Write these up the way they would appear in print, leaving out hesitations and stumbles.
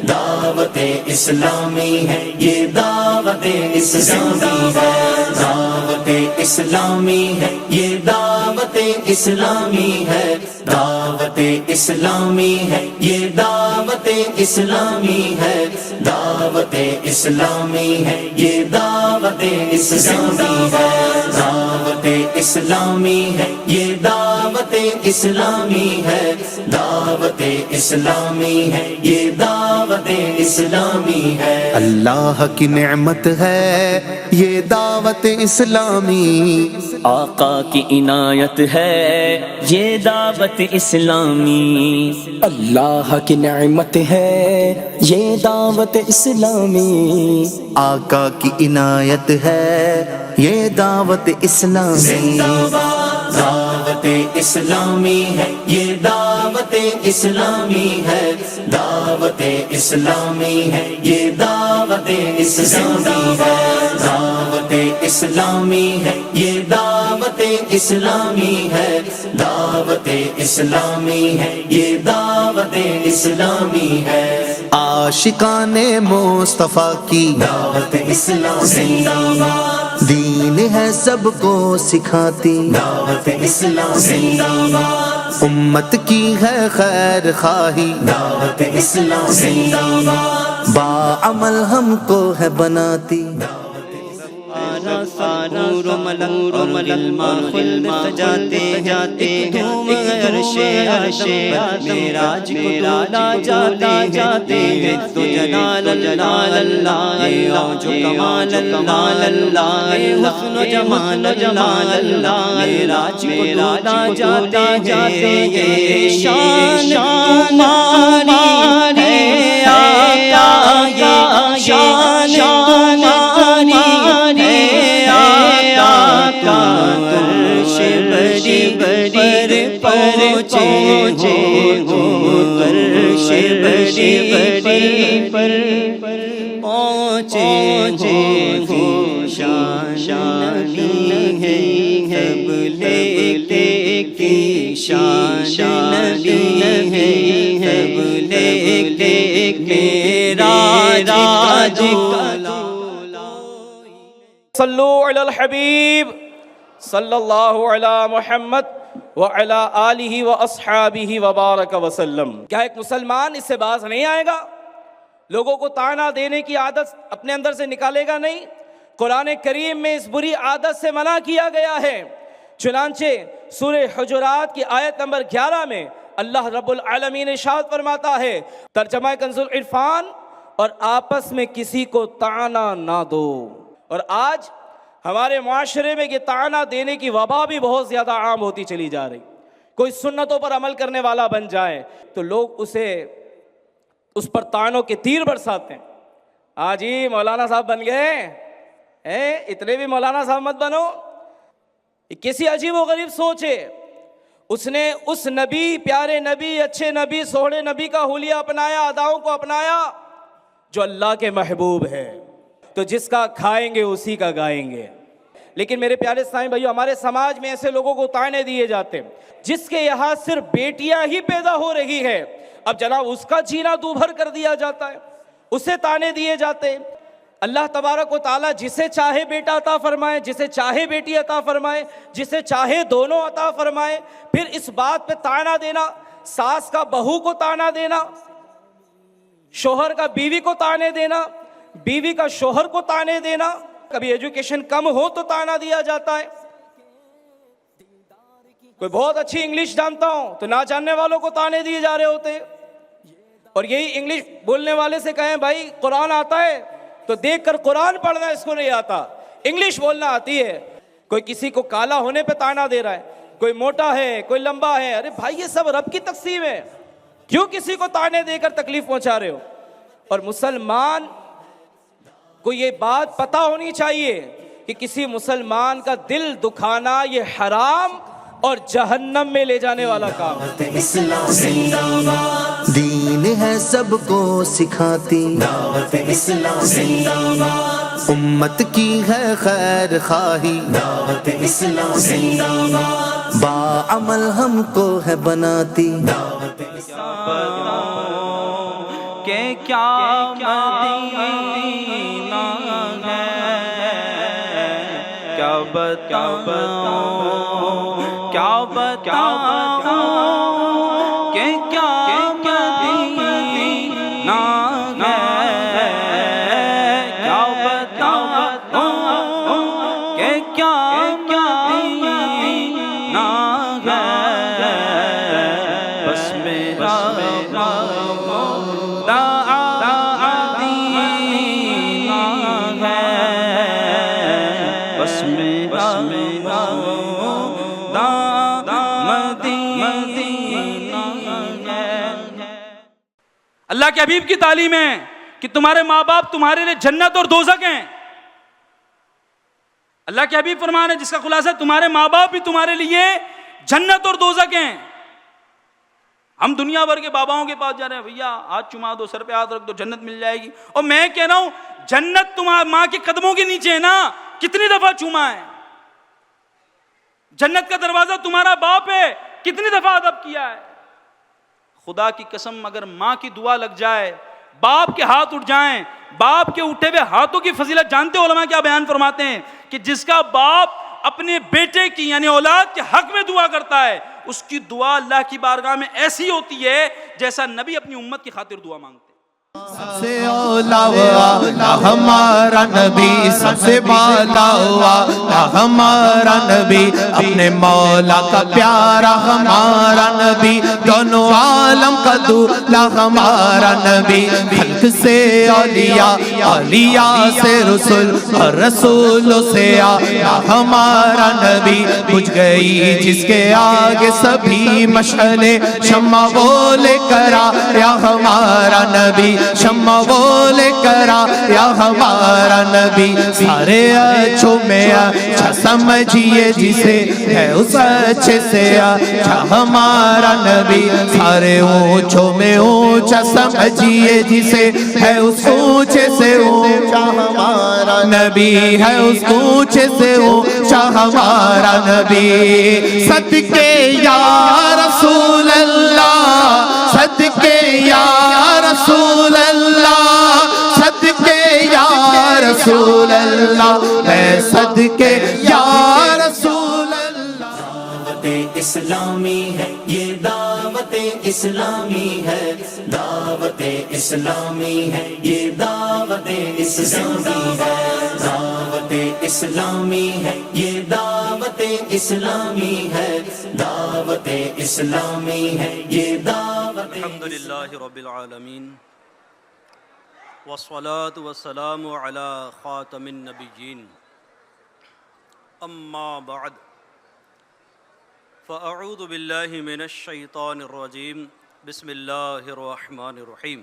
دعوت اسلامی ہے یہ دعوت اسلامی ہے، دعوت اسلامی ہے یہ دعوت اسلامی ہے، دعوت اسلامی ہے یہ دعوت اسلامی ہے، دعوت اسلامی ہے یہ دعوت اسلامی ہے، دعوت اسلامی ہے یہ دعوت اسلامی ہے، دعوت اسلامی ہے یہ دعوت اسلامی ہے۔ اللہ کی نعمت ہے یہ دعوت اسلامی، آقا کی عنایت ہے یہ دعوت اسلامی، اللہ کی نعمت ہے یہ دعوت اسلامی، آقا کی عنایت ہے یہ دعوت اسلامی، دعوت اسلامی ہے یہ دعوت اسلامی ہے، دعوت اسلامی ہے یہ دعوت اسلامی ہے، دعوت اسلامی ہے یہ دعوت اسلامی ہے، دعوت اسلامی ہے یہ دعوت اسلامی ہے۔ عاشقان مصطفیٰ کی دعوت اسلامی، دین ہے سب کو سکھاتی، دعوت اسلامی، امت کی ہے خیر خواہی، دعوت اسلامی، باعمل ہم کو ہے بناتی۔ نور و ملنگ خلد سجاتے جاتے دھوم عرش اعظم معراج کو ڈولا جاتے ہیں تو جلال اللہ اللہ جو کمال اللہ اللہ حسن و جمال اللہ اللہ معراج کو ڈولا جاتے ہیں یہ شان تمہاری ہے آقا یہ شان تمہاری بڑی پہنچے ہو عرش بڑی پر پہنچے ہو شانی ہے سب لے کی شانی ہے سب لے میرا راج صلو علی الحبیب صلی اللہ علی محمد وعلی آلہ واصحابہ وبارک وسلم۔ کیا ایک مسلمان اس سے باز نہیں آئے گا؟ لوگوں کو طعنہ دینے کی عادت اپنے اندر سے نکالے گا نہیں؟ قرآن کریم میں اس بری عادت سے منع کیا گیا ہے۔ چنانچہ سورہ حجرات کی آیت نمبر 11 میں اللہ رب العالمین ارشاد فرماتا ہے، ترجمہ کنز العرفان، اور آپس میں کسی کو طعنہ نہ دو۔ اور آج ہمارے معاشرے میں یہ طعنہ دینے کی وبا بھی بہت زیادہ عام ہوتی چلی جا رہی۔ کوئی سنتوں پر عمل کرنے والا بن جائے تو لوگ اس پر طعنوں کے تیر برساتے ہیں۔ آج ہی مولانا صاحب بن گئے، اتنے بھی مولانا صاحب مت بنو۔ کسی عجیب و غریب سوچ ہے، اس نے اس نبی، پیارے نبی، اچھے نبی، سوہڑے نبی کا حلیہ اپنایا، اداؤں کو اپنایا جو اللہ کے محبوب ہے، تو جس کا کھائیں گے اسی کا گائیں گے۔ لیکن میرے پیارے سائیں بھائیو، ہمارے سماج میں ایسے لوگوں کو طعنے دیے جاتے ہیں جس کے یہاں صرف بیٹیاں ہی پیدا ہو رہی ہے، اب جناب اس کا جینا دوبھر کر دیا جاتا ہے، اسے طعنے دیے جاتے ہیں۔ اللہ تبارک و تعالیٰ جسے چاہے بیٹا عطا فرمائے، جسے چاہے بیٹی عطا فرمائے، جسے چاہے دونوں عطا فرمائے، پھر اس بات پہ طعنہ دینا، ساس کا بہو کو طعنہ دینا، شوہر کا بیوی کو طعنے دینا، بیوی کا شوہر کو طعنے دینا، کبھی ایجوکیشن کم ہو تو طعنہ دیا جاتا ہے۔ کوئی بہت اچھی انگلش جانتا ہوں تو نہ جاننے والوں کو طعنے دیے جا رہے ہوتے، اور یہی انگلش بولنے والے سے کہیں بھائی قرآن آتا ہے تو دیکھ کر قرآن پڑھنا اس کو نہیں آتا، انگلش بولنا آتی ہے۔ کوئی کسی کو کالا ہونے پہ طعنہ دے رہا ہے، کوئی موٹا ہے، کوئی لمبا ہے، ارے بھائی یہ سب رب کی تقسیم ہے، کیوں کسی کو طعنے دے کر تکلیف پہنچا رہے ہو؟ اور مسلمان کو یہ بات پتہ ہونی چاہیے کہ کسی مسلمان کا دل دکھانا یہ حرام اور جہنم میں لے جانے والا کام ہے۔ دین ہے سب کو سکھاتی، دعوت اسلامی، امت کی ہے خیر خواہی، دعوت اسلامی، باعمل ہم کو ہے بناتی۔ دعوت اسلامی۔ کیا مدینہ ہے، کیا بتاؤں کیا بتاؤں کہ کیا مدینہ ہے، کیا بتاؤں کہ کیا مدینہ ہے، بس میرا اللہ کے حبیب کی تعلیم ہے کہ تمہارے ماں باپ تمہارے لیے جنت اور دوزخ ہیں۔ اللہ کے حبیب فرمان ہے جس کا خلاصہ تمہارے ماں باپ بھی تمہارے لیے جنت اور دوزخ ہیں۔ ہم دنیا بھر کے باباؤں کے پاس جا رہے ہیں، بھیا ہاتھ چما دو، سر پہ ہاتھ رکھ دو، جنت مل جائے گی، اور میں کہہ رہا ہوں جنت تمہاری ماں کے قدموں کے نیچے ہے نا، کتنی دفعہ چوما ہے؟ جنت کا دروازہ تمہارا باپ ہے، کتنی دفعہ ادب کیا ہے؟ خدا کی قسم اگر ماں کی دعا لگ جائے، باپ کے ہاتھ اٹھ جائیں، باپ کے اٹھے ہوئے ہاتھوں کی فضیلت جانتے ہو علماء کیا بیان فرماتے ہیں کہ جس کا باپ اپنے بیٹے کی یعنی اولاد کے حق میں دعا کرتا ہے، اس کی دعا اللہ کی بارگاہ میں ایسی ہوتی ہے جیسا نبی اپنی امت کی خاطر دعا مانگتے ہیں۔ سب سے اولا ہوا ہمارا نبی، سب سے بالا ہوا ہمارا نبی، اپنے مولا کا پیارا ہمارا نبی، دونوں عالم کا دولا ہمارا نبی، خلق سے اولیاء، اولیاء سے رسول، اور رسولوں سے آیا ہمارا نبی، بجھ گئی جس کے آگے سبھی مشعلیں، شمع وہ لے کر آیا ہمارا نبی، شمع وہ لے کر آیا ہمارا نبی، سارے اچھوں میں اچھا سمجھیے جسے ہے اس اچھے سے اچھا ہمارا نبی، سارے اونچوں میں اونچا سمجھیے جسے ہے اس اونچے سے اونچا ہمارا نبی، ہے اس اونچے سے اونچا ہمارا نبی، صدقے یا رسول اللہ، صدقے یا رسول اللہ، صدقے یا رسول اللہ، میں صدقے یا رسول اللہ۔ دعوت اسلامی ہے یہ، دعوت اسلامی ہے، دعوت اسلامی ہے یہ، دعوت اسلامی ہے، دعوت اسلامی ہے یہ، دعوت اسلامی ہے، دعوت اسلامی ہے یہ، دعوت الحمدللہ رب العالمین، والصلاة والسلام على خاتم النبیین، اما بعد فاعوذ باللہ من الشیطان الرجیم، بسم اللہ الرحمن الرحیم،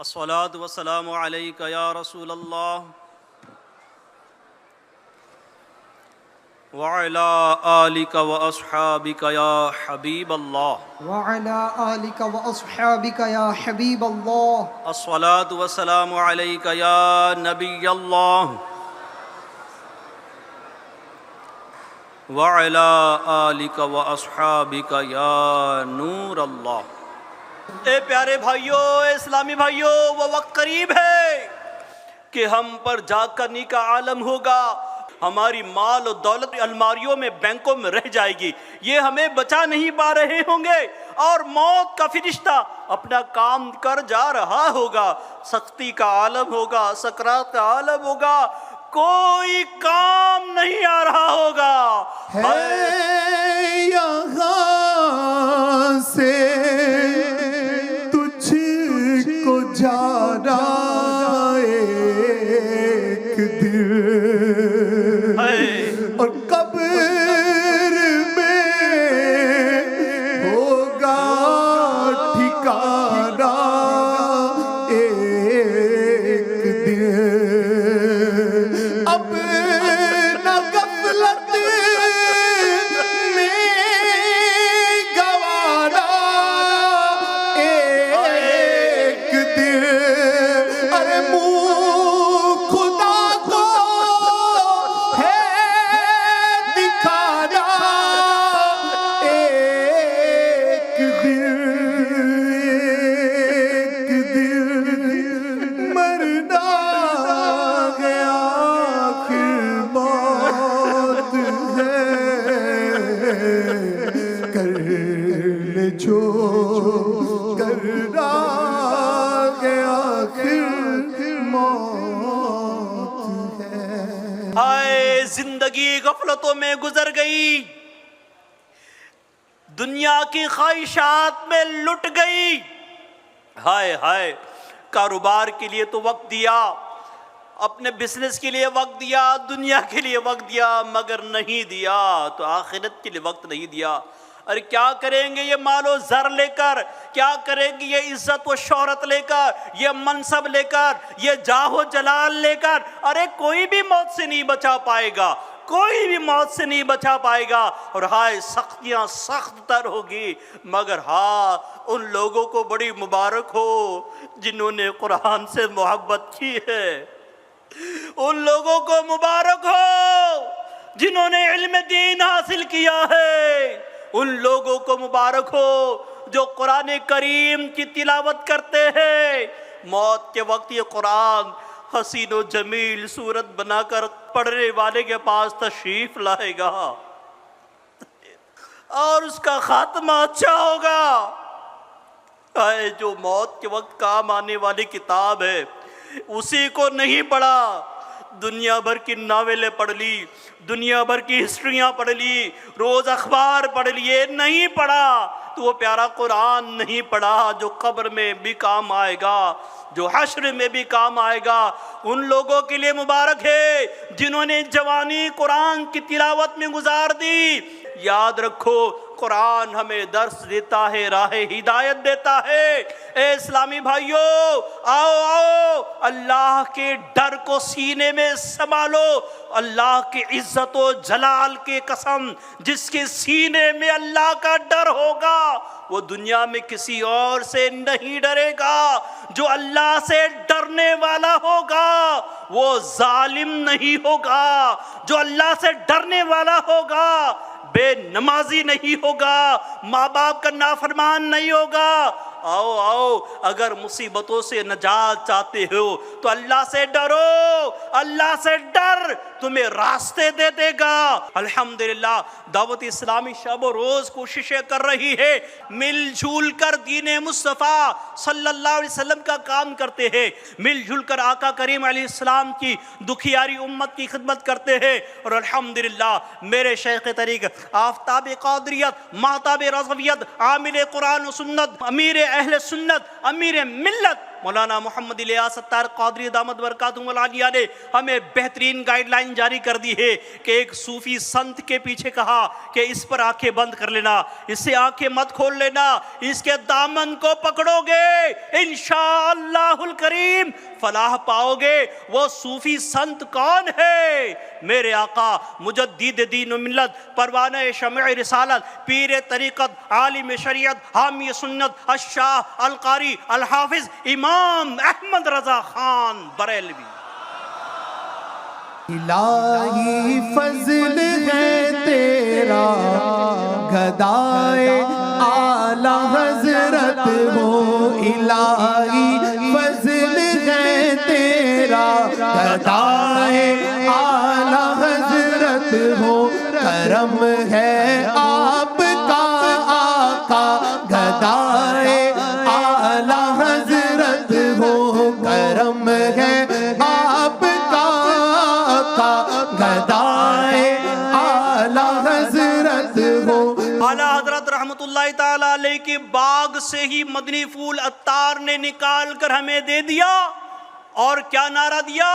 الصلاة والسلام علیک یا رسول اللہ وعلى آلك وأصحابك يا حبيب الله، وعلى آلك وأصحابك يا حبيب الله، الصلاة والسلام عليك يا نبي الله وعلى آلك وأصحابك يا نور الله۔ اے پیارے بھائیوں، اے اسلامی بھائیوں، وہ وقت قریب ہے کہ ہم پر جاگ کرنے کا عالم ہوگا، ہماری مال و دولت الماریوں میں بینکوں میں رہ جائے گی، یہ ہمیں بچا نہیں پا رہے ہوں گے، اور موت کا فرشتہ اپنا کام کر جا رہا ہوگا، سختی کا عالم ہوگا، سکرات کا عالم ہوگا، کوئی کام نہیں آ رہا ہوگا۔ ہے یہاں سے تجھ کو جانا ایک دن، اور قبر میں ہوگا ٹھکانا ایک دن، اب نہ غفلت میں گوانا ایک دن، زندگی غفلتوں میں گزر گئی، دنیا کی خواہشات میں لٹ گئی. ہائے ہائے، کاروبار کے لیے تو وقت دیا، اپنے بزنس کے لیے وقت دیا، دنیا کے لیے وقت دیا، مگر نہیں دیا تو آخرت کے لیے وقت نہیں دیا. ارے کیا کریں گے یہ مال و زر لے کر، کیا کریں گے یہ عزت و شہرت لے کر، یہ منصب لے کر، یہ جاہ و جلال لے کر؟ ارے کوئی بھی موت سے نہیں بچا پائے گا، کوئی بھی موت سے نہیں بچا پائے گا. اور ہائے سختیاں سخت تر ہوگی، مگر ہاں ان لوگوں کو بڑی مبارک ہو جنہوں نے قرآن سے محبت کی ہے، ان لوگوں کو مبارک ہو جنہوں نے علم دین حاصل کیا ہے، ان لوگوں کو مبارک ہو جو قرآن کریم کی تلاوت کرتے ہیں. موت کے وقت یہ قرآن حسین و جمیل صورت بنا کر پڑھنے والے کے پاس تشریف لائے گا اور اس کا خاتمہ اچھا ہوگا. اے جو موت کے وقت کام آنے والی کتاب ہے اسی کو نہیں پڑھا، دنیا بھر کی ناولیں پڑھ لی، دنیا بھر کی ہسٹریاں پڑھ لی، روز اخبار پڑھ لیے، نہیں پڑھا تو وہ پیارا قرآن نہیں پڑھا جو قبر میں بھی کام آئے گا، جو حشر میں بھی کام آئے گا. ان لوگوں کے لیے مبارک ہے جنہوں نے جوانی قرآن کی تلاوت میں گزار دی. یاد رکھو قرآن ہمیں درس دیتا ہے، راہ ہدایت دیتا ہے. اے اسلامی بھائیو، آؤ آؤ اللہ کے ڈر کو سینے میں سنبھالو. اللہ کی عزت و جلال کی قسم، جس کے سینے میں اللہ کا ڈر ہوگا وہ دنیا میں کسی اور سے نہیں ڈرے گا. جو اللہ سے ڈرنے والا ہوگا وہ ظالم نہیں ہوگا، جو اللہ سے ڈرنے والا ہوگا بے نمازی نہیں ہوگا، ماں باپ کا نافرمان نہیں ہوگا. آؤ آؤ، اگر مصیبتوں سے نجات چاہتے ہو تو اللہ سے ڈرو، اللہ سے ڈر تمہیں راستے دے دے گا. الحمدللہ دعوت اسلامی شب و روز کوششیں کر رہی ہے، مل جھول کر دین مصطفیٰ صلی اللہ علیہ وسلم کا کام کرتے ہیں، مل جھل کر آقا کریم علیہ السلام کی دکھیاری امت کی خدمت کرتے ہیں. اور الحمدللہ میرے شیخ طریق آفتاب قادریت، مہتاب رضویت، عامل قرآن و سنت، امیر اہل سنت، امیر ملت مولانا محمد الیاس ستار قادری دامت برکاتہم العالیہ نے ہمیں بہترین گائیڈ لائن جاری کر دی ہے کہ ایک صوفی سنت کے پیچھے کہا کہ اس پر آنکھیں بند کر لینا، اس سے آنکھیں مت کھول لینا، اس کے دامن کو پکڑو گے انشاءاللہ الکریم فلاح پاؤ گے. وہ صوفی سنت کون ہے؟ میرے آقا مجدد دین و ملت، پروانہ شمع رسالت، پیر طریقت، عالم شریعت، حامی سنت، الشاہ القاری الحافظ امام احمد رضا خان بریلوی. الہی فضل ہے تیرا گدائے اعلی حضرت ہو، الہی فضل ہے تیرا گدائے اعلی حضرت ہو، کرم ہے آپ کا آقا گدائے اعلی حضرت ہو، کرم ہے آپ کا آقا گدائے اعلی حضرت ہو. اعلیٰ حضرت رحمت اللہ تعالیٰ علیہ کے باغ سے ہی مدنی پھول عطار نے نکال کر ہمیں دے دیا، اور کیا نعرہ دیا؟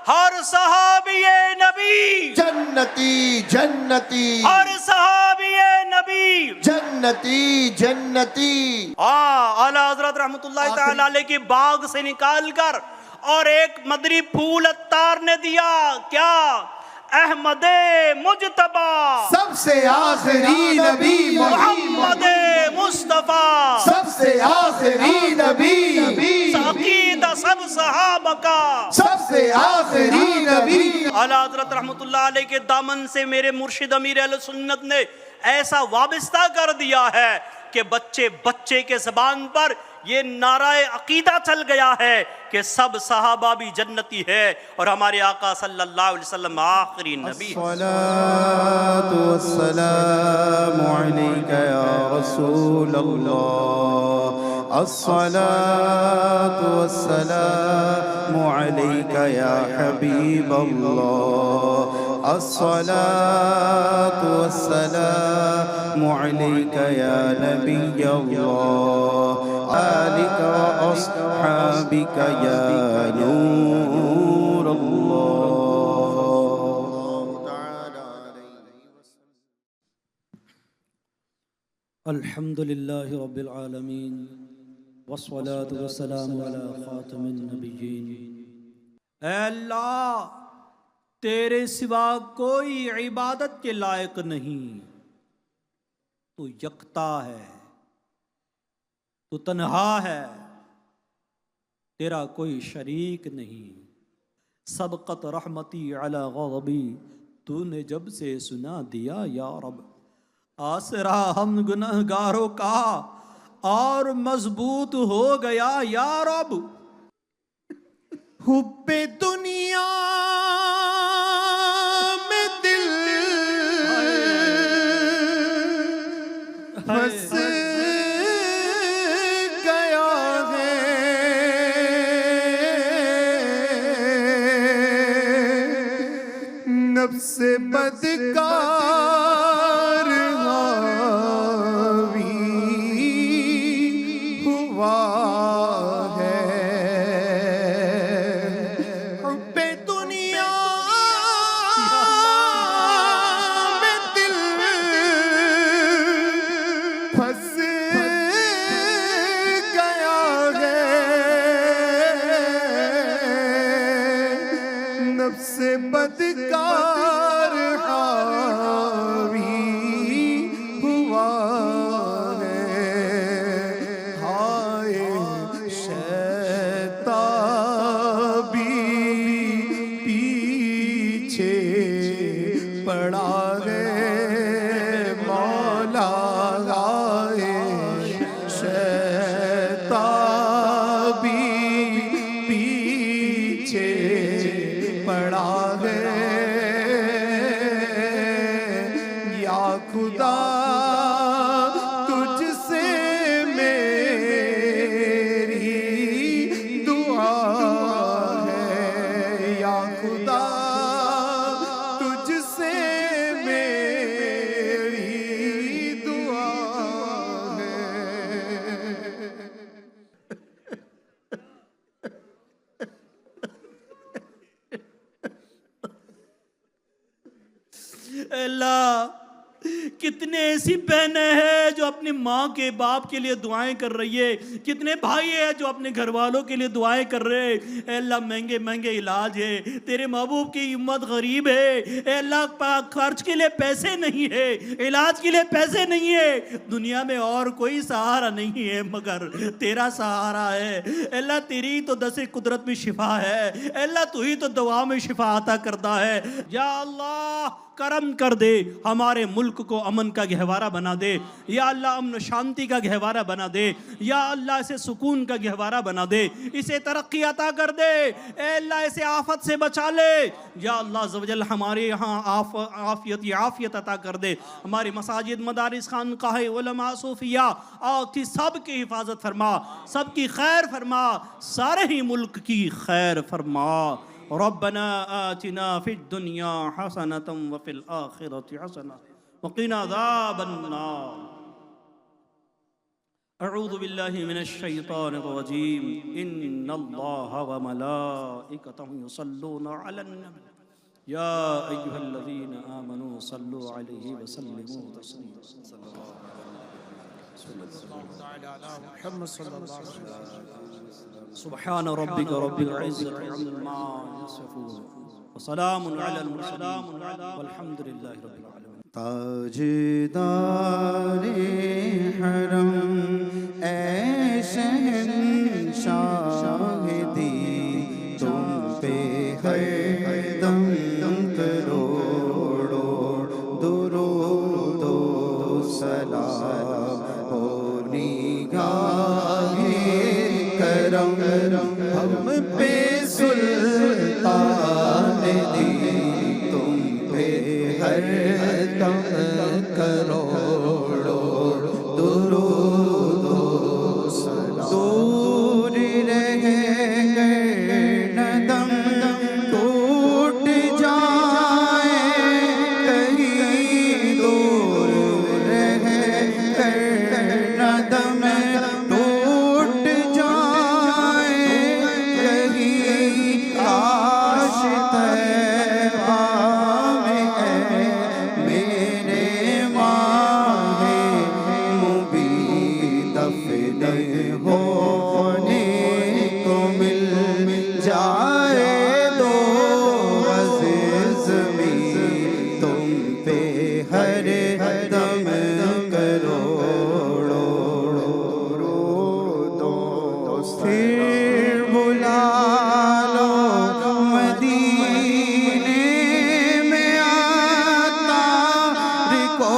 ہر صحابی نبی جنتی جنتی، ہر صحابی نبی جنتی جنتی. اعلیٰ حضرت رحمت اللہ تعالیٰ علیہ کے باغ سے نکال کر اور ایک مدنی پھول عطار نے دیا. کیا؟ احمد مجتبیٰ، سب سے آخری نبی محمد مصطفیٰ، سب سے آخری نبی، عقیدہ سب صحابہ کا، سب سے آخری نبی. اعلیٰ حضرت رحمت اللہ علیہ کے دامن سے میرے مرشد امیر اہل سنت نے ایسا وابستہ کر دیا ہے کہ بچے بچے کے زبان پر یہ نعرہ عقیدہ چل گیا ہے کہ سب صحابہ بھی جنتی ہے اور ہمارے آقا صلی اللہ علیہ وسلم آخری نبی. الصلاة والسلام عليك يا رسول الله، الصلاة والسلام عليك يا حبيب الله، الصلاة والسلام عليك يا نبي الله آلك وأصحابك يا نور الله. الحمد لله رب العالمين والصلاة والسلام على خاتم النبيين. اے اللہ تیرے سوا کوئی عبادت کے لائق نہیں، تو یکتا ہے، تو تنہا ہے، تیرا کوئی شریک نہیں. سبقت رحمتی علی غضبی، تو نے جب سے سنا دیا یا رب، آسرا ہم گنہگاروں کا اور مضبوط ہو گیا یا رب. حب دنیا میں دل پھنس گیا ہے، نفس بدکار حاوی ہوا ہے. حب دنیا میں دل پھنس گیا ہے، نفس بدکار حاوی ہوا ہے. ہائے شیطان بھی پیچھے پڑا ہے مولا. ہائے شیطان بھی پیچھے پڑا ہے. یا خدا تجھ سے میری دعا ہے، یا خدا تجھ سے میری دعا ہے. اللہ کتنے ایسی بہنیں ہیں جو اپنی ماں کے باپ کے لیے دعائیں کر رہی ہے، کتنے بھائی ہیں جو اپنے گھر والوں کے لیے دعائیں کر رہے ہیں. اے اللہ مہنگے مہنگے علاج ہے، تیرے محبوب کی امت غریب ہے. اے اللہ پاک خرچ کے لیے پیسے نہیں ہے، علاج کے لیے پیسے نہیں ہے. دنیا میں اور کوئی سہارا نہیں ہے مگر تیرا سہارا ہے. اے اللہ تیری تو دس قدرت میں شفا ہے. اے اللہ تو ہی تو دعا میں شفا عطا کرتا ہے. یا اللہ کرم کر دے، ہمارے ملک کو امن کا گہوارہ بنا دے. یا اللہ امن و شانتی کا گہوارہ بنا دے. یا اللہ اسے سکون کا گہوارہ بنا دے، اسے ترقی عطا کر دے. اے اللہ اسے آفت سے بچا لے. یا اللہ عز و جل ہمارے یہاں عافیت عطا کر دے. ہماری مساجد، مدارس، خانقاہ، علماء، صوفیہ اور سب کی حفاظت فرما، سب کی خیر فرما، سارے ہی ملک کی خیر فرما. ربنا آتنا في الدنيا حسنة وفي الآخرة حسنة وقنا عذاب النار. اعوذ باللہ من الشیطان الرجیم. ان اللہ وملائکتہ یصلون علی النبی یا ایہا الذین آمنوا صلوا علیہ وسلموا تسلیما. سبحان ربک رب العزة عما یصفون وسلام علی المرسلین والحمد للہ رب العالمین. تاجدار حرم اے شہنشاہ دی، تم پہ ہر دم کروڑوں درود و سلام ہو نگاہ کرم. ہم پہ سلطان دی، تم پہ ہر دم کروڑوں درود و سلام. دور رہ گئے ندم ٹوٹ جائے جائے دو عزیز زمین تم پہ ہر دم کروڑو دوست پھر بلا لو مدینے میں عطار کو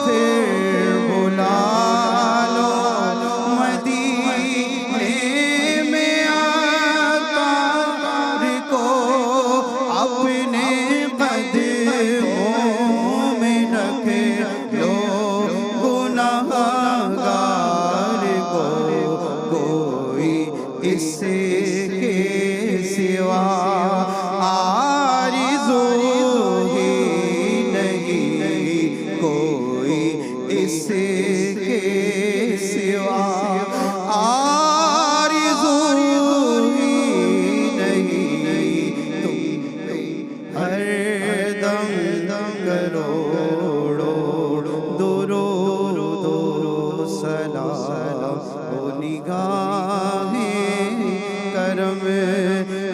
پھر بلا لو مدینے میں عطار کو اپنے قدموں میں رکھ لو گناہگار کو کوئی اس کے سوا آرزو ہی نہیں کوئی اس کے سوا آرزو ہی نہیں تم ہر دم کروڑو درود و سلام و نگاہیں کرم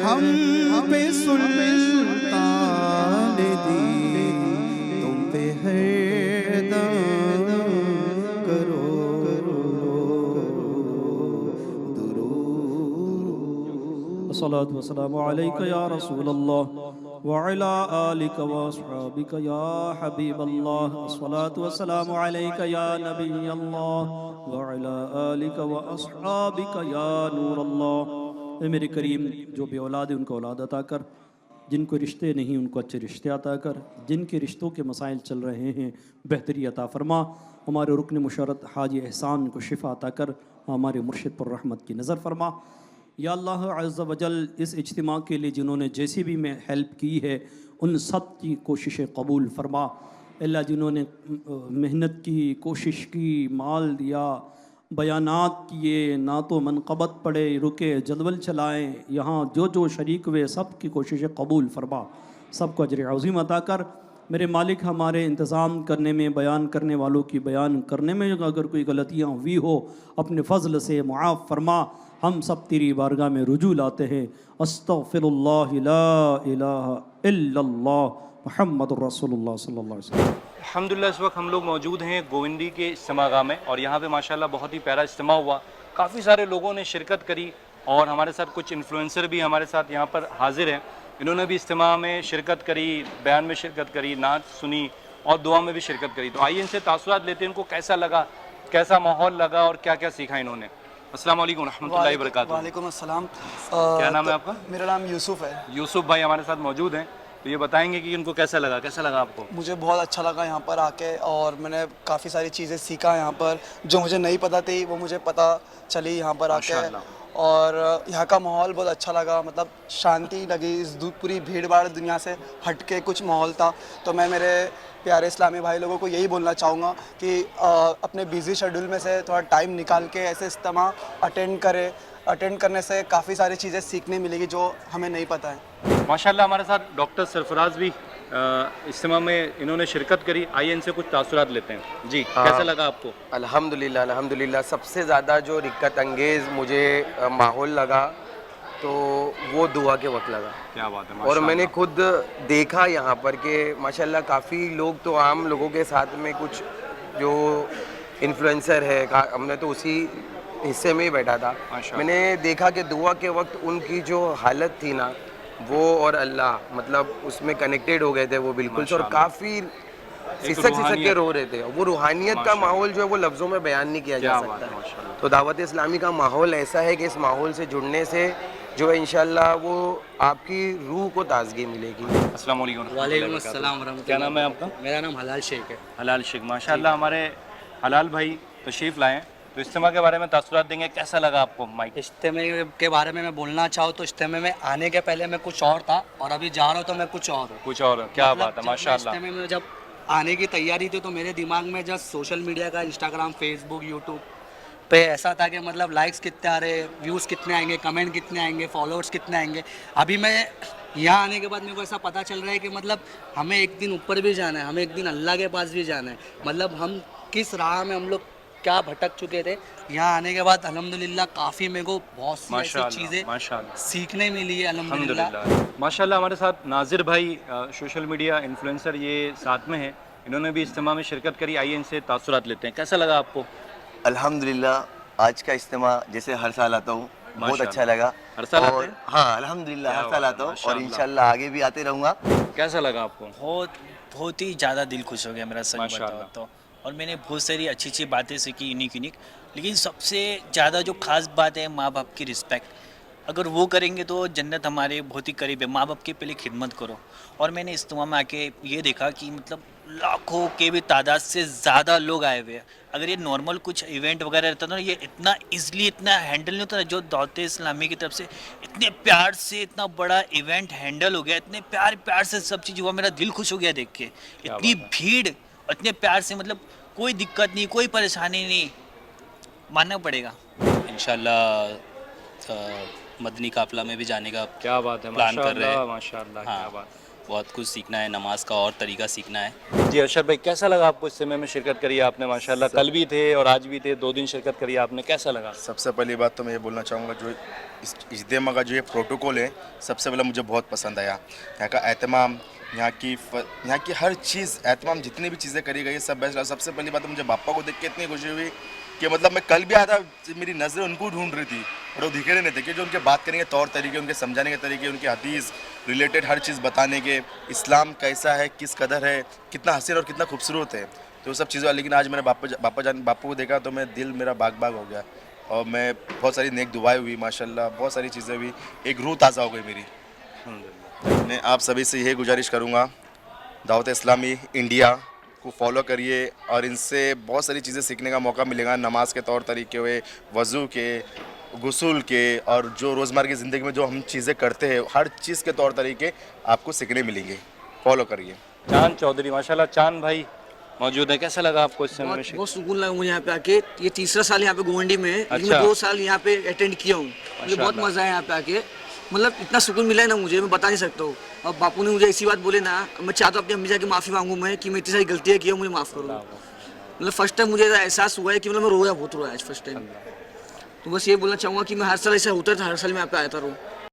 ہم پہ سلطان دی تم پہ ہر دم الصلاة والسلام عليك يا رسول الله وعلى آلك وأصحابك يا حبيب الله الصلاة والسلام عليك يا نبي الله وعلى آلك وأصحابك يا نور الله. اے میرے کریم جو بے اولاد ہیں ان کو اولاد عطا کر، جن کو رشتے نہیں ان کو اچھے رشتے عطا کر، جن کے رشتوں کے مسائل چل رہے ہیں بہتری عطا فرما. ہمارے رکن مشرت حاجی احسان کو شفا عطا کر، ہمارے مرشد پر رحمت کی نظر فرما. یا اللہ عز و جل اس اجتماع کے لیے جنہوں نے جیسی بھی میں ہیلپ کی ہے ان سب کی کوششیں قبول فرما. اللہ جنہوں نے محنت کی، کوشش کی، مال دیا، بیانات کیے، نعت و منقبت پڑھے، رکے، جدول چلائیں، یہاں جو جو شریک ہوئے سب کی کوششیں قبول فرما. سب کو اجر عظیم عطا کر. میرے مالک ہمارے انتظام کرنے میں، بیان کرنے والوں کی بیان کرنے میں اگر کوئی غلطیاں ہوئی ہو اپنے فضل سے معاف فرما. ہم سب تیری بارگاہ میں رجوع لاتے ہیں. استغفر اللہ لا الہ الا اللہ محمد رسول اللہ صلی اللہ علیہ وسلم. الحمدللہ اس وقت ہم لوگ موجود ہیں گوونڈی کے اجتماع گاہ میں، اور یہاں پہ ماشاءاللہ بہت ہی پیارا اجتماع ہوا. کافی سارے لوگوں نے شرکت کری اور ہمارے ساتھ کچھ انفلوئنسر بھی ہمارے ساتھ یہاں پر حاضر ہیں. انہوں نے بھی اجتماع میں شرکت کری، بیان میں شرکت کری، نعت سنی اور دعا میں بھی شرکت کری. تو آئیے ان سے تاثرات لیتے ہیں، ان کو کیسا لگا، کیسا ماحول لگا اور کیا کیا سیکھا انہوں نے. السلام علیکم ورحمۃ اللہ وبرکاتہ. وعلیکم السلام. کیا نام ہے آپ کا؟ میرا نام یوسف ہے. یوسف بھائی ہمارے ساتھ موجود ہیں، تو یہ بتائیں گے کہ ان کو کیسا لگا آپ کو؟ مجھے بہت اچھا لگا یہاں پر آ کے، اور میں نے کافی ساری چیزیں سیکھا یہاں پر جو مجھے نہیں پتہ تھی، وہ مجھے پتہ چلی یہاں پر آ کے. اور یہاں کا ماحول بہت اچھا لگا، مطلب شانتی لگی. اس پوری بھیڑ بھاڑ دنیا سے ہٹ کے کچھ ماحول تھا. تو میں میرے پیارے اسلامی بھائی لوگوں کو یہی بولنا چاہوں گا کہ اپنے بیزی شیڈول میں سے تھوڑا ٹائم نکال کے ایسے اجتماع اٹینڈ کرنے سے کافی ساری چیزیں سیکھنے ملے گی جو ہمیں نہیں پتہ ہے. ماشاءاللہ ہمارے ساتھ ڈاکٹر سرفراز بھی اجتماع میں انہوں نے شرکت کری. آئیے ان سے کچھ تاثرات لیتے ہیں. جی کیسا لگا آپ کو؟ الحمدللہ سب سے زیادہ جو رکت انگیز مجھے ماحول لگا تو وہ دعا کے وقت لگا. کیا بات ہے. اور میں نے خود دیکھا یہاں پر کہ ماشاءاللہ کافی لوگ تو عام لوگوں کے ساتھ میں کچھ جو انفلوئنسر ہے، ہم نے تو اسی حصے میں ہی بیٹھا تھا. میں نے دیکھا کہ دعا کے وقت ان کی جو حالت تھی نا، وہ اور اللہ مطلب اس میں کنیکٹیڈ ہو گئے تھے وہ بالکل سے، اور کافی سسک کے رو رہے تھے. وہ روحانیت کا ماحول جو ہے وہ لفظوں میں بیان نہیں کیا جا سکتا. تو دعوت اسلامی کا ماحول ایسا ہے کہ اس ماحول سے جڑنے سے جو ہے انشاءاللہ وہ آپ کی روح کو تازگی ملے گی. السلام علیکم. وعلیکم السلام ورحمۃ اللہ. کیا نام ہے آپ کا؟ میرا نام حلال شیخ ہے. حلال شیخ. ماشاءاللہ ہمارے حلال بھائی تشریف لائے ہیں، تو اجتماع کے بارے میں تاثرات دیں گے. کیسا لگا آپ کو؟ مائک. اجتماع کے بارے میں بولنا چاہوں تو اجتماع میں آنے کے پہلے میں کچھ اور تھا، اور ابھی جا رہا ہوں تو میں کچھ اور ہوں. کچھ اور. کیا بات ہے. ماشاءاللہ. اجتماع میں جب آنے کی تیاری تھی تو میرے دماغ میں جب سوشل میڈیا کا، انسٹاگرام، فیس بک، یوٹیوب پہ ایسا تھا کہ مطلب لائکس کتنے آ رہے، ویوز کتنے آئیں گے، کمنٹ کتنے آئیں گے، فالوورس کتنے آئیں گے. ابھی میں یہاں آنے کے بعد میرے کو ایسا پتہ چل رہا ہے کہ مطلب ہمیں ایک دن اوپر بھی جانا ہے، ہمیں ایک دن اللہ کے پاس بھی جانا ہے. مطلب ہم کس راہ میں ہم لوگ کیا بھٹک چکے تھے. یہاں آنے کے بعد الحمدللہ کافی میرے کو بہت سی ایسی چیزیں سیکھنے ملی ہے الحمدللہ. ماشاءاللہ ہمارے ساتھ ناظر بھائی سوشل میڈیا انفلوئنسر یہ ساتھ میں ہیں, انہوں نے بھی اجتماع میں شرکت کری. آئیے ان سے تاثرات لیتے ہیں. کیسا لگا آپ کو؟ الحمدللہ آج کا اجتماع جیسے ہر سال آتا ہوں بہت اچھا لگا. ہر سال اور ہاں الحمدللہ ہر سال آتا ہوں اور انشاءاللہ آگے بھی آتے رہوں گا. کیسا لگا آپ کو؟ بہت ہی زیادہ دل خوش ہو گیا میرا, سچ بتاؤں تو. اور میں نے بہت ساری اچھی اچھی باتیں سیکھی یونیک, لیکن سب سے زیادہ جو خاص بات ہے ماں باپ کی رسپیکٹ. اگر وہ کریں گے تو جنت ہمارے بہت ہی قریب ہے. ماں باپ کی پہلے خدمت کرو. اور میں نے اجتماع میں آ کے یہ دیکھا کہ مطلب لاکھوں کے بھی تعداد سے زیادہ لوگ آئے ہوئے ہیں. اگر یہ نارمل کچھ ایونٹ وغیرہ رہتا نا, یہ اتنا ایزلی اتنا ہینڈل نہیں ہوتا. جو دعوت اسلامی کی طرف سے اتنے پیار سے اتنا بڑا ایونٹ ہینڈل ہو گیا, اتنے پیار سے سب چیز ہوا, میرا دل خوش ہو گیا دیکھ کے. اتنی بھیڑ اتنے پیار سے, مطلب کوئی دقت نہیں, کوئی پریشانی نہیں, ماننا پڑے گا. انشاءاللہ مدنی قافلہ میں بھی جانے کا کیا بات ہے, پلان کر رہے ہیں. ماشاءاللہ کیا بات. بہت کچھ سیکھنا ہے, نماز کا اور طریقہ سیکھنا ہے. جی ارشد بھائی کیسا لگا آپ کو اجتماع میں شرکت کری آپ نے؟ ماشاءاللہ کل بھی تھے اور آج بھی تھے, 2 دن شرکت کری آپ نے, کیسا لگا؟ سب سے پہلی بات تو میں یہ بولنا چاہوں گا, جو اس اجتماع کا جو یہ پروٹوکول ہے سب سے پہلے مجھے بہت پسند آیا. یہاں کا اہتمام, یہاں کی ہر چیز, اہتمام جتنی بھی چیزیں کری گئی سب بیسٹ. سب سے پہلی بات مجھے باپا کو دیکھ کے اتنی خوشی ہوئی کہ مطلب میں کل بھی آیا تھا, میری نظریں ان کو ڈھونڈ رہی تھی اور وہ دکھے نہیں تھے کہ جو ان کے بات کرنے کے طور طریقے, ان کے سمجھانے کے طریقے, ان کے حدیث ریلیٹڈ ہر چیز بتانے کے, اسلام کیسا ہے, کس قدر ہے, کتنا حسین اور کتنا خوبصورت ہے, تو وہ سب چیزیں. لیکن آج میں نے باپا کو دیکھا تو میں دل میرا باغ ہو گیا, اور میں بہت ساری نیک دعائیں ہوئی ماشاءاللہ, بہت ساری چیزیں ہوئی, ایک روح تازہ ہو گئی میری. میں آپ سبھی سے یہی گزارش کروں گا, دعوت اسلامی انڈیا کو فالو کریے اور ان سے بہت ساری چیزیں سیکھنے کا موقع ملے گا. نماز کے طور طریقے ہوئے, وضو کے, غسل کے, اور جو روزمرہ کی زندگی میں جو ہم چیزیں کرتے ہیں ہر چیز کے طور طریقے آپ کو سیکھنے ملیں گے. فالو کریے. چاند چودھری ماشاءاللہ, چاند بھائی موجود ہے, کیسا لگا آپ کو اس سے؟ بہت سکون لگا مجھے یہاں پہ آ کے. یہ تیسرا سال یہاں پہ گوونڈی میں ہے, لیکن میں 2 سال یہاں پہ اٹینڈ کیا ہوں. مجھے بہت مزہ آیا یہاں پہ آ کے, مطلب اتنا سکون ملا ہے نا مجھے, میں بتا نہیں سکتا ہوں. اور باپو نے مجھے ایسی بات بولے نا, میں چاہتا ہوں اپنی امی جا کے معافی مانگوں میں کہ میں اتنی ساری غلطیاں کی ہوں, مجھے معاف کروں. مطلب فرسٹ ٹائم مجھے احساس ہوا ہے کہ مطلب میں رویا, بہت رویا آج فرسٹ ٹائم. تو بس یہ بولنا چاہوں گا کہ میں ہر سال ایسا ہوتا تھا, ہر سال میں یہاں پہ آتا رہوں.